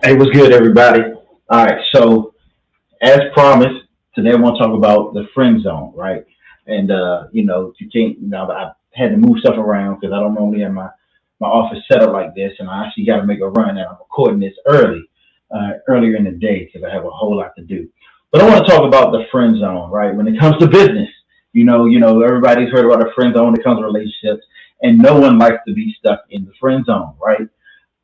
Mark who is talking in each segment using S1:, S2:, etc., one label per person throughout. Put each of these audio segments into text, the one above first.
S1: Hey, what's good, everybody? All right, so as promised, today I want to talk about the friend zone, right? And you can't. I had to move stuff around because I don't normally have my office set up like this, and I actually got to make a run. And I'm recording this earlier in the day because I have a whole lot to do. But I want to talk about the friend zone, right? When it comes to business, everybody's heard about the friend zone when it comes to relationships, and no one likes to be stuck in the friend zone, right?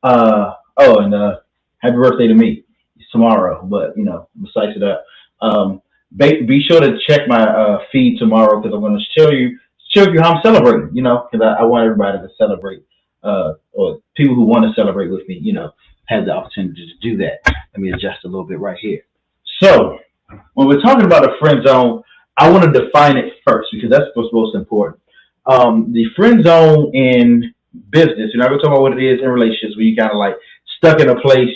S1: And happy birthday to me. It's tomorrow, but besides that, be sure to check my feed tomorrow because I'm going to show you how I'm celebrating. Because I want everybody to celebrate, or people who want to celebrate with me. Have the opportunity to do that. Let me adjust a little bit right here. So when we're talking about a friend zone, I want to define it first because that's what's most important. The friend zone in business, we're talking about what it is in relationships where you kind of like stuck in a place,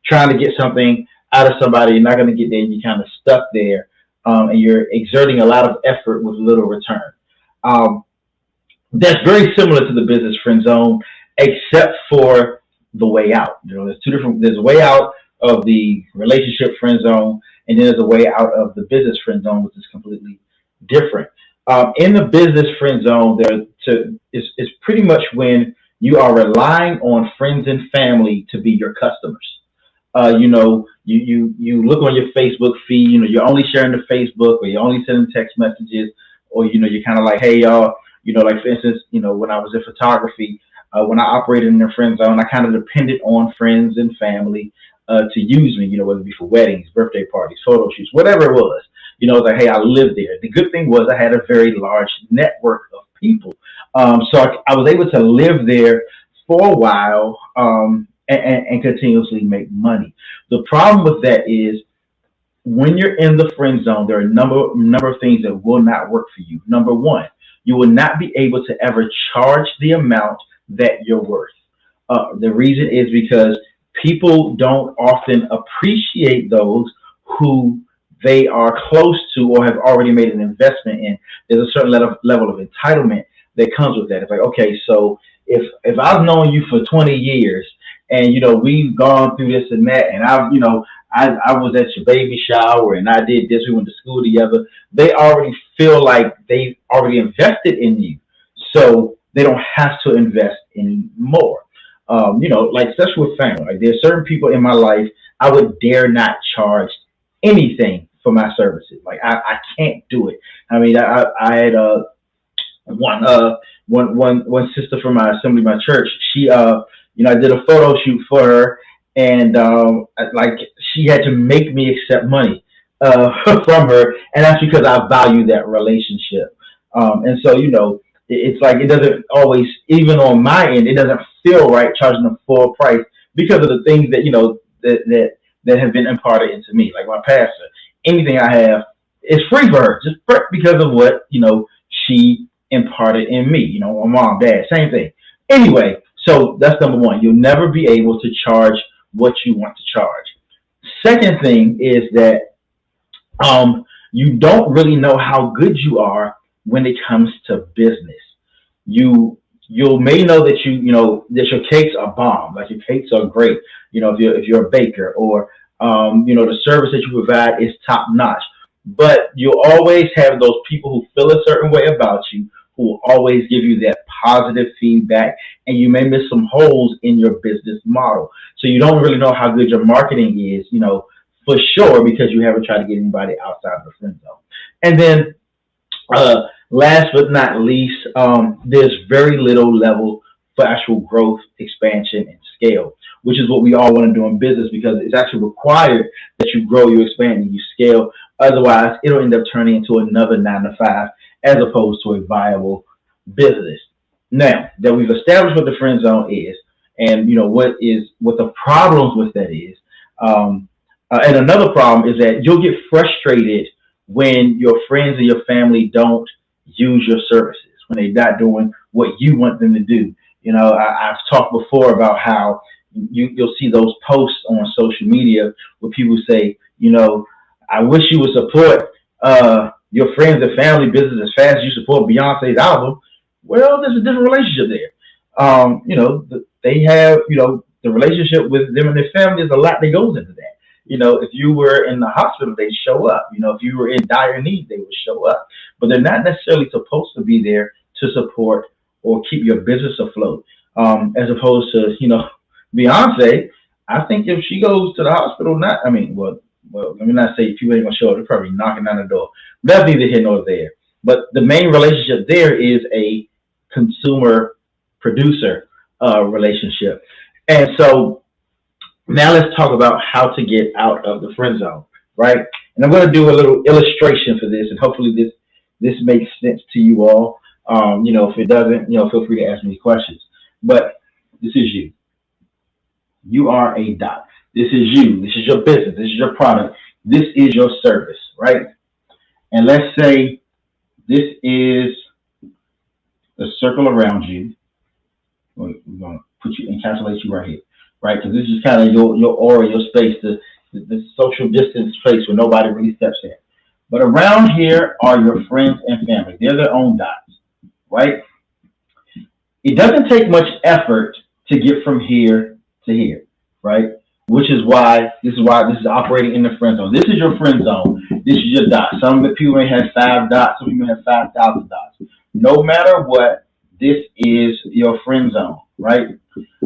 S1: trying to get something out of somebody, you're not going to get there, and you're kind of stuck there, and you're exerting a lot of effort with little return. Um, that's very similar to the business friend zone, except for the way out. There's two different. There's a way out of the relationship friend zone, and then there's a way out of the business friend zone, which is completely different. In the business friend zone, it's pretty much when you are relying on friends and family to be your customers. You look on your Facebook feed. You're only sharing the Facebook, or you're only sending text messages, or you're kind of like, hey y'all, like for instance, when I was in photography, when I operated in the friend zone, I kind of depended on friends and family to use me. Whether it be for weddings, birthday parties, photo shoots, whatever it was. Like, hey, I lived there. The good thing was I had a very large network of people, so I was able to live there for a while. And continuously make money. The problem with that is when you're in the friend zone, there are a number of things that will not work for you. Number one, you will not be able to ever charge the amount that you're worth. The reason is because people don't often appreciate those who they are close to or have already made an investment in. There's a certain level of entitlement that comes with that. It's like, okay, so if I've known you for 20 years and we've gone through this and that, and I was at your baby shower and I did this, we went to school together. They already feel like they've already invested in you, so they don't have to invest anymore. Like especially with family, like there's certain people in my life I would dare not charge anything for my services. Like I can't do it. I mean, I had one one sister from my assembly, my church. She I did a photo shoot for her, and like she had to make me accept money from her, and that's because I value that relationship. And so it's like it doesn't always, even on my end, it doesn't feel right charging the full price because of the things that that have been imparted into me. Like my pastor, anything I have is free for her, just because of what she imparted in me. My mom, dad, same thing. Anyway, so that's number one. You'll never be able to charge what you want to charge. Second thing is that you don't really know how good you are when it comes to business. You may know that that your cakes are bomb, like your cakes are great. If you're a baker, or the service that you provide is top notch. But you'll always have those people who feel a certain way about you, who will always give you that positive feedback, and you may miss some holes in your business model. So you don't really know how good your marketing is, for sure, because you haven't tried to get anybody outside of the friend zone. And then last but not least, there's very little level for actual growth, expansion, and scale, which is what we all want to do in business because it's actually required that you grow, you expand, and you scale. Otherwise, it'll end up turning into another 9 to 5 as opposed to a viable business. Now that we've established what the friend zone is, and what the problems with that is, and another problem is that you'll get frustrated when your friends and your family don't use your services, when they're not doing what you want them to do. I've talked before about how you'll see those posts on social media where people say, I wish you would support your friends and family business as fast as you support Beyonce's album. Well, there's a different relationship there. They have, the relationship with them and their family is a lot that goes into that. If you were in the hospital, they show up. If you were in dire need, they would show up. But they're not necessarily supposed to be there to support or keep your business afloat. As opposed to, Beyonce, I think if she goes to the hospital, let me not say people ain't gonna show up. They're probably knocking on the door. That's neither here nor there. But the main relationship there is a consumer producer relationship. And so now let's talk about how to get out of the friend zone, right? And I'm going to do a little illustration for this, and hopefully this makes sense to you all. If it doesn't, feel free to ask me questions. But this is you. You are a dot. This is you. This is your business. This is your product. This is your service, right? And let's say this is the circle around you. We're going to put you, encapsulate you right here, right? Because this is kind of your aura, your space, the social distance place where nobody really steps in. But around here are your friends and family. They're their own dots, right? It doesn't take much effort to get from here to here, right? Which is why this is operating in the friend zone. This is your friend zone. This is your dot. Some people may have 5 dots. Some people may have 5,000 dots. No matter what, this is your friend zone, right?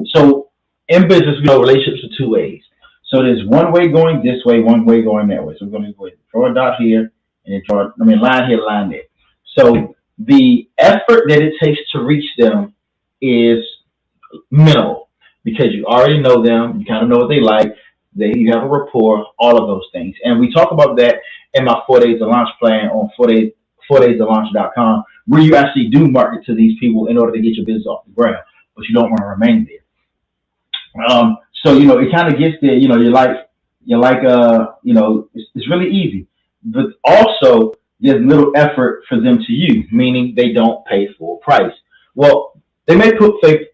S1: So in business, we know relationships are 2 ways. So there's one way going this way, one way going that way. So we're going to go ahead and draw a dot here and line here, line there. So the effort that it takes to reach them is minimal because you already know them. You kind of know what they like. You have a rapport, all of those things. And we talk about that in my 4 days of launch plan on 4daysoflaunch.com, where you actually do market to these people in order to get your business off the ground, but you don't want to remain there. So, it kind of gets there, it's really easy, but also there's little effort for them to use, meaning they don't pay full price. Well, they may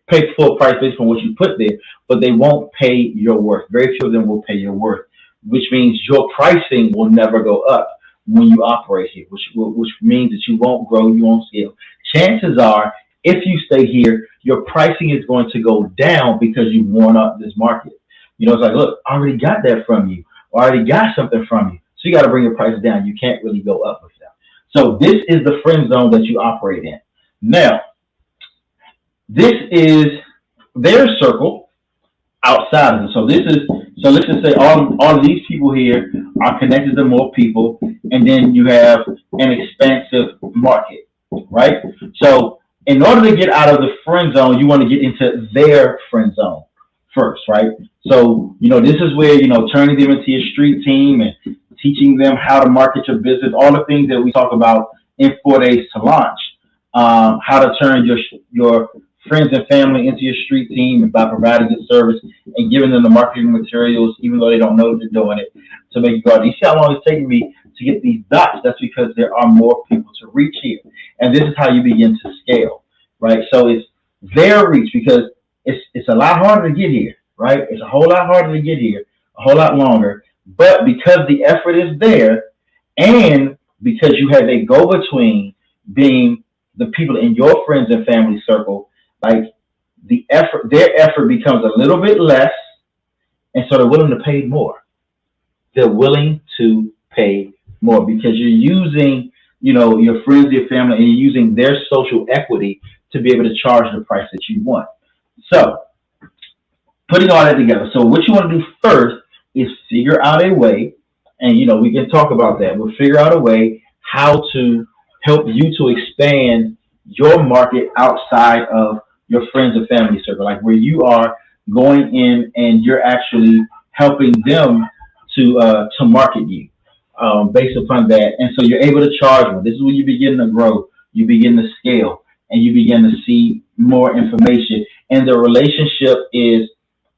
S1: pay full price based on what you put there, but they won't pay your worth. Very few of them will pay your worth, which means your pricing will never go up when you operate here, which means that you won't grow, you won't scale. Chances are, if you stay here, your pricing is going to go down because you've worn out this market. It's like, look, I already got that from you, or I already got something from you. So you got to bring your prices down. You can't really go up with them. So this is the friend zone that you operate in. Now, this is their circle outside of it. So let's just say all of these people here are connected to more people, and then you have an expansive market, right? So in order to get out of the friend zone, you want to get into their friend zone first, right? So, this is where, turning them into your street team and teaching them how to market your business, all the things that we talk about in 4 days to launch, how to turn your friends and family into your street team by providing good service and giving them the marketing materials, even though they don't know they're doing it, to make it go out. You see how long it's taking me to get these dots? That's because there are more people to reach here. And this is how you begin to scale, right? So it's their reach because it's a lot harder to get here, right? It's a whole lot harder to get here, a whole lot longer. But because the effort is there and because you have a go-between being the people in your friends and family circle, like their effort becomes a little bit less, and so they're willing to pay more. They're willing to pay more because you're using, your friends, your family, and you're using their social equity to be able to charge the price that you want. So, putting all that together. So, what you want to do first is figure out a way, and we can talk about that. We'll figure out a way how to help you to expand your market outside of your friends and family circle, like where you are going in and you're actually helping them to market you based upon that. And so you're able to charge more. This is when you begin to grow, you begin to scale, and you begin to see more information. And the relationship is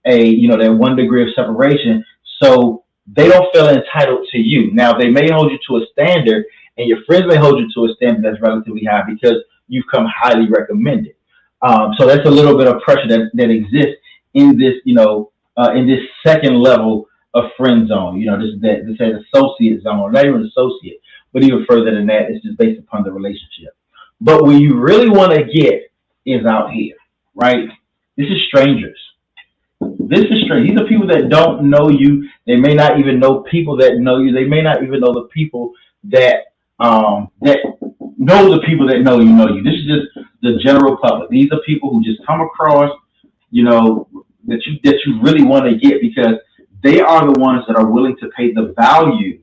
S1: that 1 degree of separation. So they don't feel entitled to you. Now, they may hold you to a standard, and your friends may hold you to a standard that's relatively high because you've come highly recommended. So that's a little bit of pressure that exists in this, in this second level of friend zone. This associate zone, not even associate, but even further than that, it's just based upon the relationship. But where you really want to get is out here, right? This is strangers. this is straight. These are people that don't know you. They may not even know people that know you. They may not even know the people that know the people that know you know you. This is just the general public. These are people who just come across, that you really want to get because they are the ones that are willing to pay the value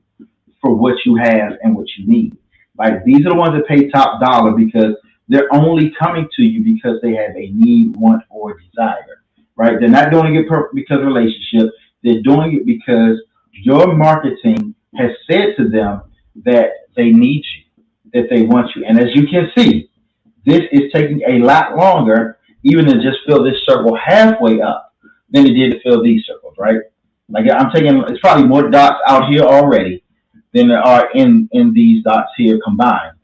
S1: for what you have and what you need. Like these are the ones that pay top dollar because they're only coming to you because they have a need, want, or desire. Right? They're not doing it because of relationship. They're doing it because your marketing has said to them that they need you, that they want you. And as you can see, this is taking a lot longer, even to just fill this circle halfway up than it did to fill these circles, right? Like it's probably more dots out here already than there are in these dots here combined.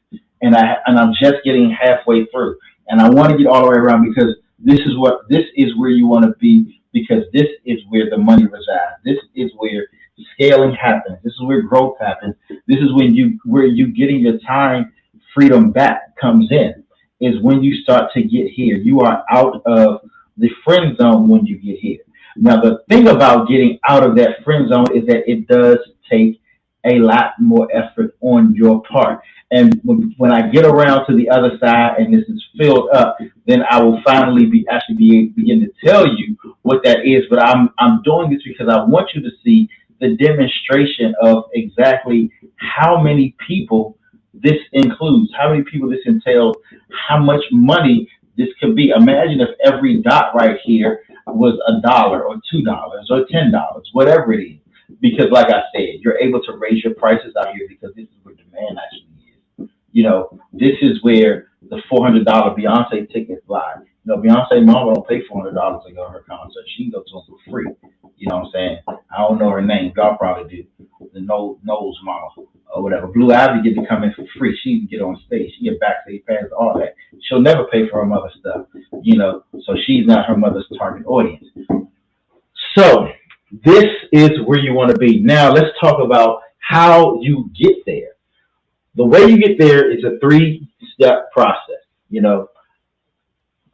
S1: And I'm just getting halfway through. And I want to get all the way around because this is where you want to be because this is where the money resides. This is where scaling happens. This is where growth happens. This is where you getting your time freedom back comes in. Is when you start to get here. You are out of the friend zone when you get here. Now the thing about getting out of that friend zone is that it does take a lot more effort on your part. And when I get around to the other side and this is filled up, then I will finally begin to tell you what that is. But I'm doing this because I want you to see the demonstration of exactly how many people this includes, how many people this entails, how much money this could be. Imagine if every dot right here was $1 or $2 or $10, whatever it is. Because like I said, you're able to raise your prices out here because this is where demand actually is. This is where the $400 Beyonce tickets fly. Beyonce mama don't pay $400 to go to her concert. She can go to them for free. You know what I'm saying? I don't know her name. Y'all probably do. The Knowles mama or whatever. Blue Ivy get to come in for free. She can get on stage. She get backstage pass, all that. She'll never pay for her mother's stuff. So she's not her mother's target audience. So this is where you want to be. Now let's talk about how you get there. The way you get there is a 3-step process.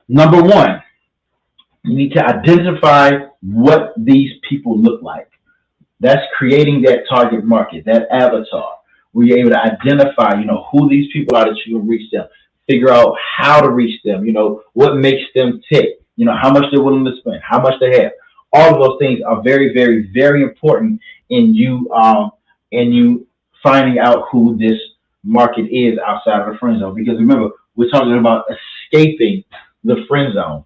S1: Number one, you need to identify what these people look like. That's creating that target market, that avatar, where you're able to identify, who these people are that you can reach them, figure out how to reach them, what makes them tick, how much they're willing to spend, how much they have. All of those things are very, very, very important in you finding out who this market is outside of the friend zone. Because remember, we're talking about escaping the friend zone.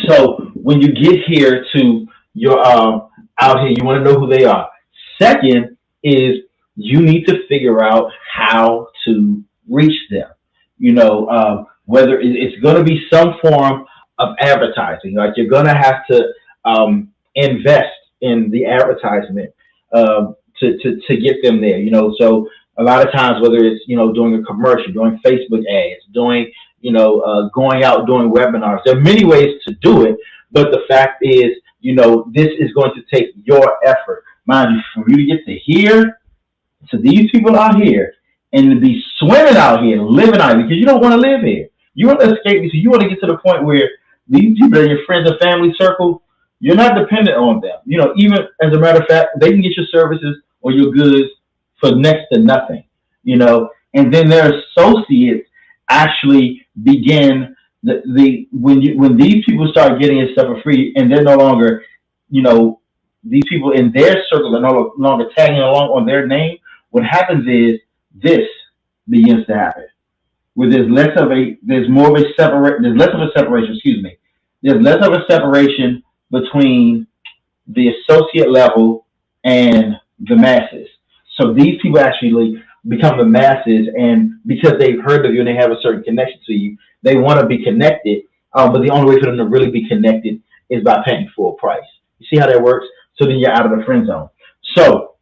S1: So when you get here to your out here, you want to know who they are. Second is you need to figure out how to reach them. Whether it's going to be some form of advertising, like you're going to have to invest in the advertisement to get them there. So a lot of times, whether it's doing a commercial, doing Facebook ads, doing going out doing webinars. There are many ways to do it, but the fact is, this is going to take your effort. Mind you, for you to get to here, to these people out here, and to be swimming out here, living out here, because you don't want to live here. You want to escape. So you want to get to the point where these people are your friends and family circle. You're not dependent on them. Even as a matter of fact, they can get your services or your goods for next to nothing. And then their associates actually begin when these people start getting this stuff for free, and they're no longer, these people in their circle are no longer tagging along on their name. What happens is this begins to happen, where there's less of a separation. Excuse me. There's less of a separation between the associate level and the masses. So these people actually become the masses, and because they've heard of you and they have a certain connection to you, they want to be connected. But the only way for them to really be connected is by paying full price. You see how that works? So then you're out of the friend zone. So,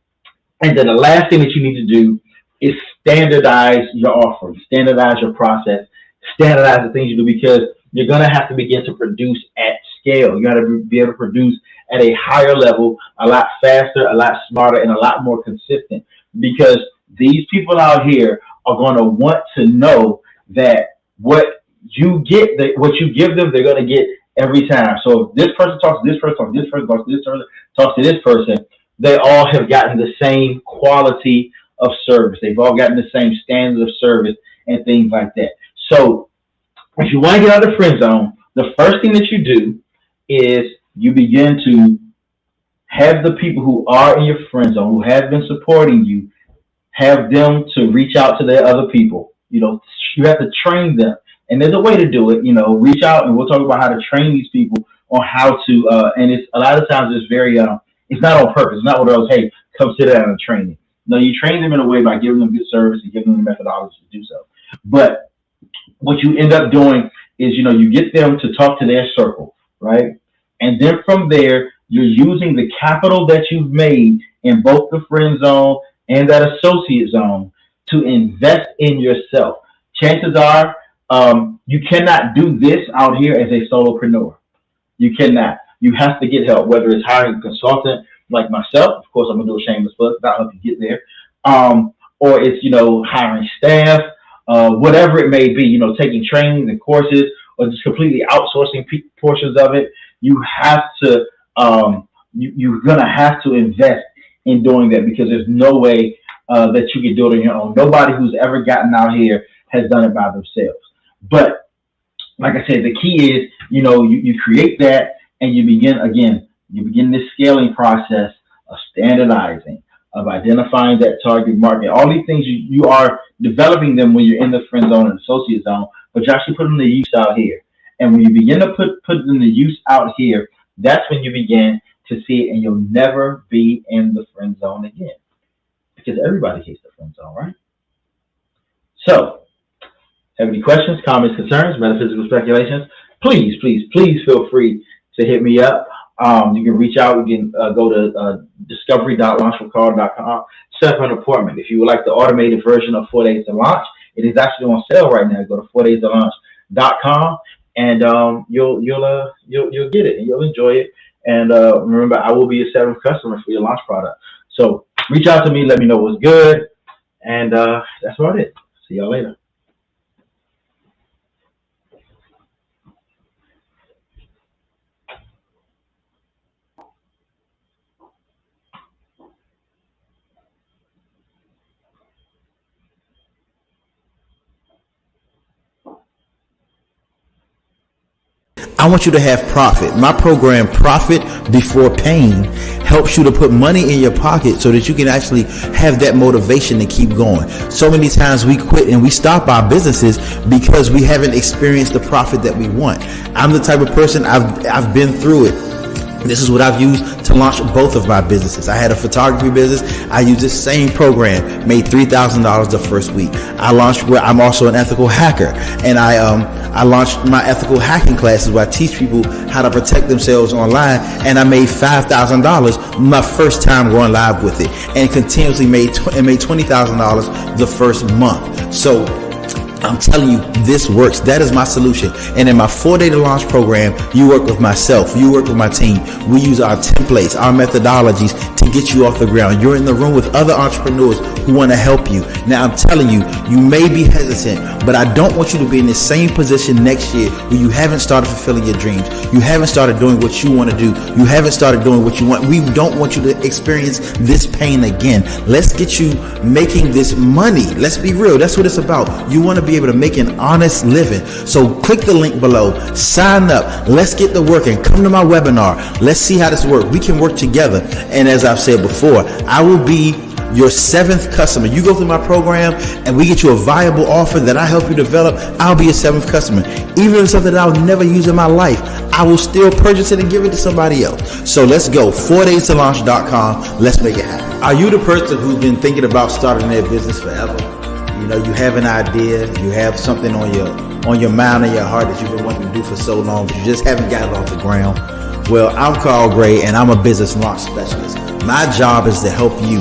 S1: and then the last thing that you need to do is standardize your offering, standardize your process, standardize the things you do, because you're going to have to begin to produce at scale. You got to be able to produce at a higher level, a lot faster, a lot smarter, and a lot more consistent, because these people out here are going to want to know that what you give them, they're going to get every time. So if this person talks to this person, talks to this person, talks to this person, talks to this person, they all have gotten the same quality of service. They've all gotten the same standard of service and things like that. So if you want to get out of the friend zone, the first thing that you do is you begin to have the people who are in your friend zone, who have been supporting you, have them to reach out to their other people. You have to train them. And there's a way to do it, reach out, and we'll talk about how to train these people on how to, and it's a lot of times it's very, it's not on purpose. It's not what else, hey, come sit down and train them. No, you train them in a way by giving them good service and giving them the methodology to do so. But what you end up doing is, you get them to talk to their circle, right? And then from there, you're using the capital that you've made in both the friend zone and that associate zone to invest in yourself. Chances are, you cannot do this out here as a solopreneur. You cannot. You have to get help, whether it's hiring a consultant like myself. Of course, I'm going to do a shameless plug. That'll help you get there. Or it's, hiring staff, whatever it may be, taking trainings and courses, or just completely outsourcing portions of it. You have to, you're going to have to invest in doing that, because there's no way that you can do it on your own. Nobody who's ever gotten out here has done it by themselves. But like I said, the key is, you create that, and you begin this scaling process of standardizing, of identifying that target market. All these things, you are developing them when you're in the friend zone and associate zone, but you actually put them to use out here. And when you begin to put them to use out here, that's when you begin to see it, and you'll never be in the friend zone again, because everybody hates the friend zone, right? So, have any questions, comments, concerns, metaphysical speculations? Please feel free to hit me up. You can reach out. You can go to discovery.launchwithcarl.com, set up an appointment. If you would like the automated version of 4 Days to Launch, it is actually on sale right now. Go to 4daystolaunch.com, and you'll get it, and you'll enjoy it. And remember, I will be your 7th customer for your launch product. So reach out to me, let me know what's good, and that's about it. See y'all later.
S2: I want you to have profit. My program, Profit Before Pain, helps you to put money in your pocket so that you can actually have that motivation to keep going. So many times we quit and we stop our businesses because we haven't experienced the profit that we want. I'm the type of person, I've been through it. This is what I've used to launch both of my businesses. I had a photography business. I used this same program, made $3,000 the first week. I'm also an ethical hacker, and I launched my ethical hacking classes where I teach people how to protect themselves online, and I made $5,000 my first time going live with it, and continuously made $20,000 the first month. So I'm telling you, this works. That is my solution. And in my 4-day to launch program, you work with myself, you work with my team. We use our templates, our methodologies to get you off the ground. You're in the room with other entrepreneurs who want to help you. Now, I'm telling you, you may be hesitant, but I don't want you to be in the same position next year where you haven't started fulfilling your dreams. You haven't started doing what you want to do. You haven't started doing what you want. We don't want you to experience this pain again. Let's get you making this money. Let's be real. That's what it's about. You want to be able to make an honest living. So click the link below, sign up. Let's get to work and come to my webinar. Let's see how this works. We can work together. And as I've said before, I will be your 7th customer. You go through my program and we get you a viable offer that I help you develop. I'll be your 7th customer. Even if it's something that I'll never use in my life, I will still purchase it and give it to somebody else. So let's go. 4daystolaunch.com. Let's make it happen. Are you the person who's been thinking about starting their business forever? You have an idea, you have something on your mind and your heart that you've been wanting to do for so long, but you just haven't got it off the ground. Well, I'm Carl Gray, and I'm a business launch specialist. My job is to help you